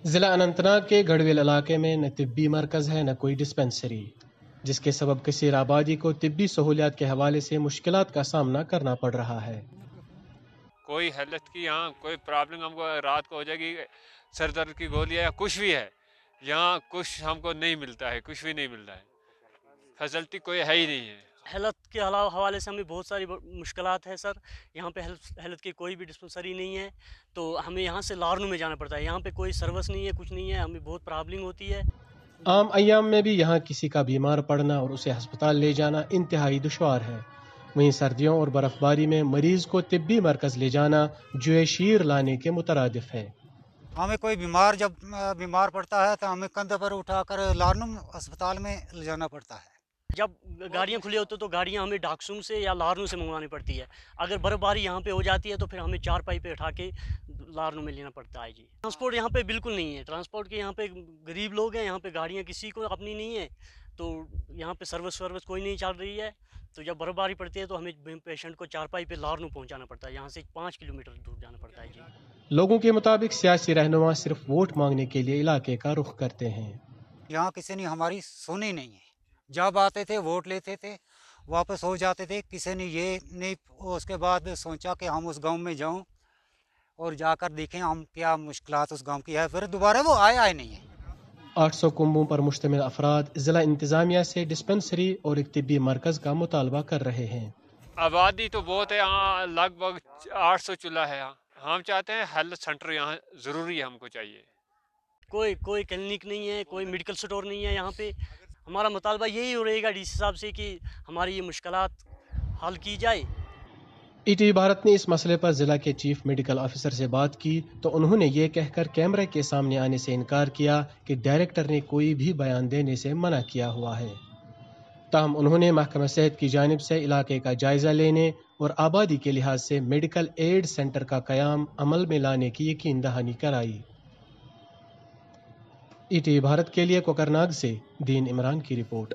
ضلع اننت ناگ کے گڑھویل علاقے میں نہ طبی مرکز ہے نہ کوئی ڈسپنسری، جس کے سبب کثیر آبادی کو طبی سہولیات کے حوالے سے مشکلات کا سامنا کرنا پڑ رہا ہے۔ کوئی ہیلتھ کی یہاں کوئی پرابلم ہم کو رات کو ہو جائے گی، سر درد کی گولیاں یا کچھ بھی ہے، یہاں کچھ ہم کو نہیں ملتا ہے، کچھ بھی نہیں ملتا ہے، فیسلٹی کوئی ہے ہی نہیں ہے۔ ہیلتھ کے حوالے سے ہمیں بہت ساری مشکلات ہے سر، یہاں پہ ہیلتھ کی کوئی بھی ڈسپنسری نہیں ہے، تو ہمیں یہاں سے لارنو میں جانا پڑتا ہے، یہاں پہ کوئی سروس نہیں ہے، کچھ نہیں ہے، ہمیں بہت پرابلم ہوتی ہے۔ عام ایام میں بھی یہاں کسی کا بیمار پڑنا اور اسے ہسپتال لے جانا انتہائی دشوار ہے، وہیں سردیوں اور برف باری میں مریض کو طبی مرکز لے جانا جوئے شیر لانے کے مترادف ہے۔ ہمیں کوئی جب بیمار پڑتا ہے تو ہمیں کندھے پر اٹھا کر لارنم اسپتال میں لے جانا پڑتا ہے۔ جب گاڑیاں کھلی ہوتی تو گاڑیاں ہمیں ڈاکسوم سے یا لارنو سے منگوانی پڑتی ہے، اگر برف باری یہاں پہ ہو جاتی ہے تو پھر ہمیں 4 پائی پہ اٹھا کے لارنو میں لینا پڑتا ہے جی۔ ٹرانسپورٹ یہاں پہ بالکل نہیں ہے، ٹرانسپورٹ کے یہاں پہ غریب لوگ ہیں، یہاں پہ گاڑیاں کسی کو اپنی نہیں ہے، تو یہاں پہ سروس کوئی نہیں چل رہی ہے، تو جب برف باری پڑتی ہے تو ہمیں پیشنٹ کو 4 پائی پہ لارنو پہنچانا پڑتا ہے، یہاں سے 5 کلومیٹر دور جانا پڑتا ہے جی۔ لوگوں کے مطابق سیاسی رہنما صرف ووٹ مانگنے کے لیے علاقے کا رخ کرتے ہیں۔ یہاں کسی نے ہماری سنی نہیں ہے، جب آتے تھے ووٹ لیتے تھے واپس ہو جاتے تھے، کسی نے یہ نہیں اس کے بعد سوچا کہ ہم اس گاؤں میں جاؤں اور جا کر دیکھیں ہم کیا مشکلات اس گاؤں کی ہے، پھر دوبارہ وہ آیا نہیں ہے۔ 800 کنبوں پر مشتمل افراد ضلع انتظامیہ سے ڈسپنسری اور ایک طبی مرکز کا مطالبہ کر رہے ہیں۔ آبادی تو بہت ہے یہاں، لگ بھگ 800 چولہا ہے یہاں، ہم چاہتے ہیں ہیلتھ سینٹر یہاں ضروری ہے، ہم کو چاہیے۔ کوئی کلینک نہیں ہے، کوئی میڈیکل سٹور نہیں ہے یہاں پہ، ہمارا مطالبہ یہی ہو رہے گا ڈی سی صاحب سے کہ ہماری یہ مشکلات حل کی جائے۔ ای ٹی وی بھارت نے اس مسئلے پر ضلع کے چیف میڈیکل آفیسر سے بات کی تو انہوں نے یہ کہہ کر کیمرے کے سامنے آنے سے انکار کیا کہ ڈائریکٹر نے کوئی بھی بیان دینے سے منع کیا ہوا ہے۔ تاہم انہوں نے محکمہ صحت کی جانب سے علاقے کا جائزہ لینے اور آبادی کے لحاظ سے میڈیکل ایڈ سینٹر کا قیام عمل میں لانے کی یقین دہانی کرائی۔ ای ٹی وی بھارت کے لیے کوکرناگ سے دین عمران کی رپورٹ۔